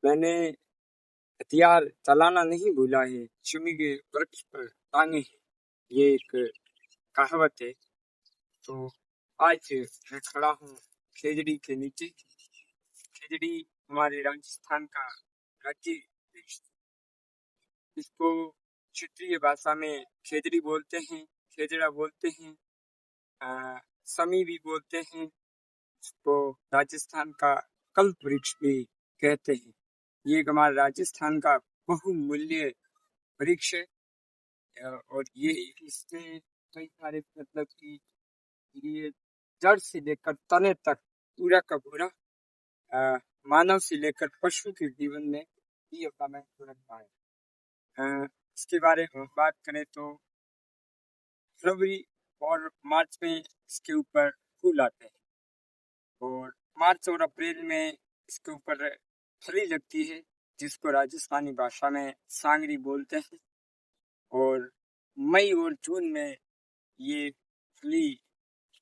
मैंने हथियार चलाना नहीं भूला है, शमी के वृक्ष पर टांगे हैं। ये एक कहावत है। तो आज मैं खड़ा हूँ खेजड़ी के नीचे। खेजड़ी हमारे राजस्थान का राज्य वृक्ष, इसको क्षेत्रीय भाषा में खेजड़ी बोलते हैं, खेजड़ा बोलते हैं, समी भी बोलते हैं। इसको राजस्थान का कल्प वृक्ष भी कहते हैं। ये एक हमारे राजस्थान का बहुमूल्य वृक्ष है। और ये इसमें कई सारे मतलब कि ये जड़ से लेकर तने तक पूरा का पूरा मानव से लेकर पशु के जीवन में ये अपना महत्व रखता है। इसके बारे में बात करें तो फरवरी और मार्च में इसके ऊपर फूल आते हैं और मार्च और अप्रैल में इसके ऊपर फली लगती है, जिसको राजस्थानी भाषा में सांगरी बोलते हैं। और मई और जून में ये फली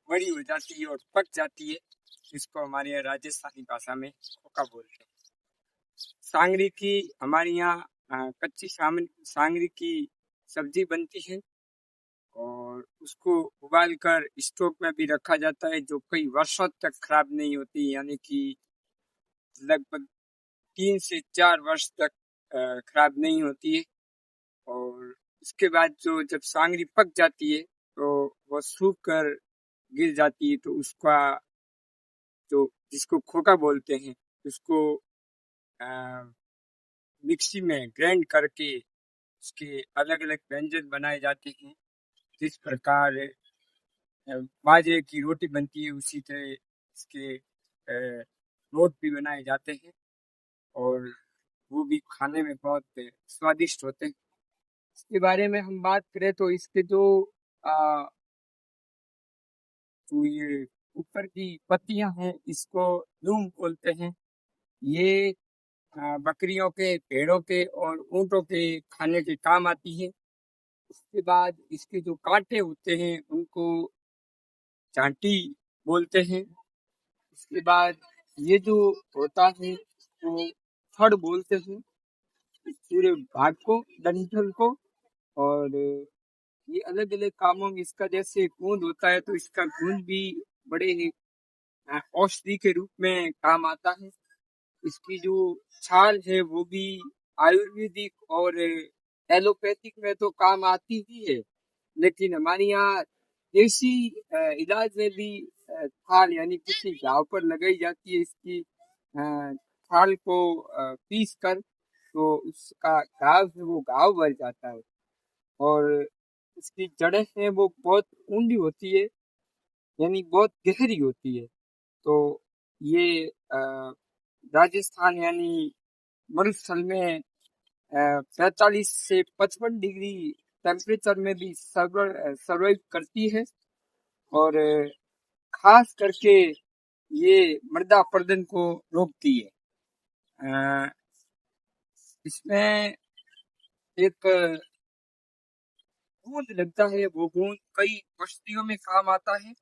बड़ी हो जाती है और पक जाती है, जिसको हमारे यहाँ राजस्थानी भाषा में खोका बोलते हैं। सांगरी की हमारे यहाँ कच्ची सांगरी की सब्जी बनती है और उसको उबाल कर स्टोव में भी रखा जाता है, जो कई वर्षों तक खराब नहीं होती, यानी कि लगभग 3 से 4 वर्ष तक खराब नहीं होती है। और इसके बाद जब सांगरी पक जाती है तो वो सूख कर गिर जाती है, तो उसका जो जिसको खोका बोलते हैं, उसको मिक्सी में ग्राइंड करके उसके अलग अलग व्यंजन बनाए जाते हैं। जिस प्रकार बाजरे की रोटी बनती है, उसी तरह इसके रोट भी बनाए जाते हैं और वो भी खाने में बहुत स्वादिष्ट होते हैं। इसके बारे में हम बात करें तो इसके जो ये ऊपर की पत्तियां हैं, इसको लूम बोलते हैं। ये बकरियों के, भेड़ों के और ऊंटों के खाने के काम आती है। उसके बाद इसके जो कांटे होते हैं उनको चांटी बोलते हैं। उसके बाद ये जो होता है वो फड़ बोलते हैं इस पूरे भाग को, डंठल को। और ये अलग अलग कामों में इसका, जैसे गूंद होता है तो इसका गूंद भी बड़े ही औषधि के रूप में काम आता है। इसकी जो छाल है वो भी आयुर्वेदिक और एलोपैथिक में तो काम आती ही है, लेकिन हमारे यहाँ देसी इलाज में भी छाल यानी किसी घाव पर लगाई जाती है। इसकी छाल को पीस कर तो उसका घाव है वो घाव भर जाता है। और इसकी जड़ें हैं वो बहुत ऊंडी होती है, यानी बहुत गहरी होती है। तो ये राजस्थान यानी मरुस्थल में 45 से 55 डिग्री टेम्परेचर में भी सर्वाइव करती है। और खास करके ये मृदा अपरदन को रोकती है। इसमें एक गूंद लगता है, वो गूंद कई औषधियों में काम आता है।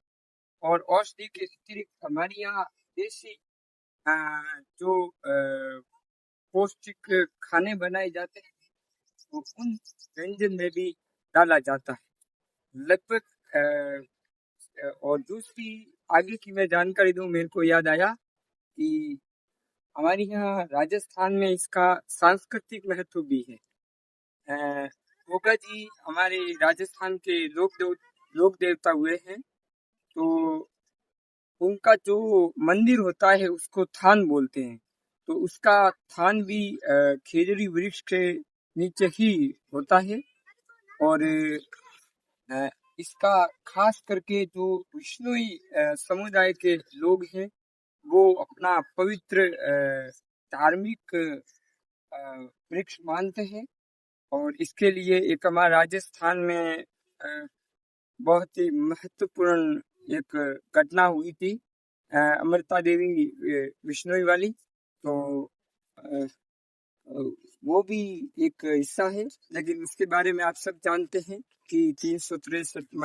और औषधि के अतिरिक्त हमारे यहाँ देसी जो पौष्टिक खाने बनाए जाते हैं वो उन व्यंजन में भी डाला जाता है लगभग। और दूसरी आगे की मैं जानकारी दूं, मेरे को याद आया कि हमारे यहाँ राजस्थान में इसका सांस्कृतिक महत्व भी है। गोगा जी हमारे राजस्थान के लोक देवता हुए हैं। तो उनका जो मंदिर होता है उसको थान बोलते हैं। तो उसका थान भी खेजड़ी वृक्ष के नीचे ही होता है। और इसका खास करके जो विष्णुई समुदाय के लोग हैं वो अपना पवित्र धार्मिक वृक्ष मानते हैं। और इसके लिए एक हमारे राजस्थान में बहुत ही महत्वपूर्ण एक घटना हुई थी, अमृता देवी विश्नोई वाली। तो वो भी एक हिस्सा है, लेकिन उसके बारे में आप सब जानते हैं कि 363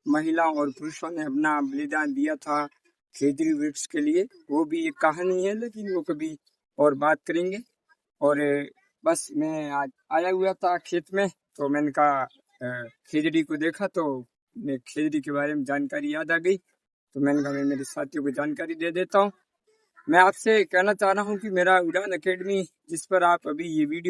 महिलाओं और पुरुषों ने अपना बलिदान दिया था खेजड़ी वृक्ष के लिए। वो भी एक कहानी है, लेकिन वो कभी और बात करेंगे। और बस मैं आज आया हुआ था खेत में, तो मैंने कहा खिचड़ी को देखा तो मैं खिचड़ी के बारे में जानकारी याद आ गई, तो मैंने कहा मैं मेरे साथियों को जानकारी दे देता हूँ। मैं आपसे कहना चाह रहा हूँ कि मेरा उड़ान अकेडमी जिस पर आप अभी ये वीडियो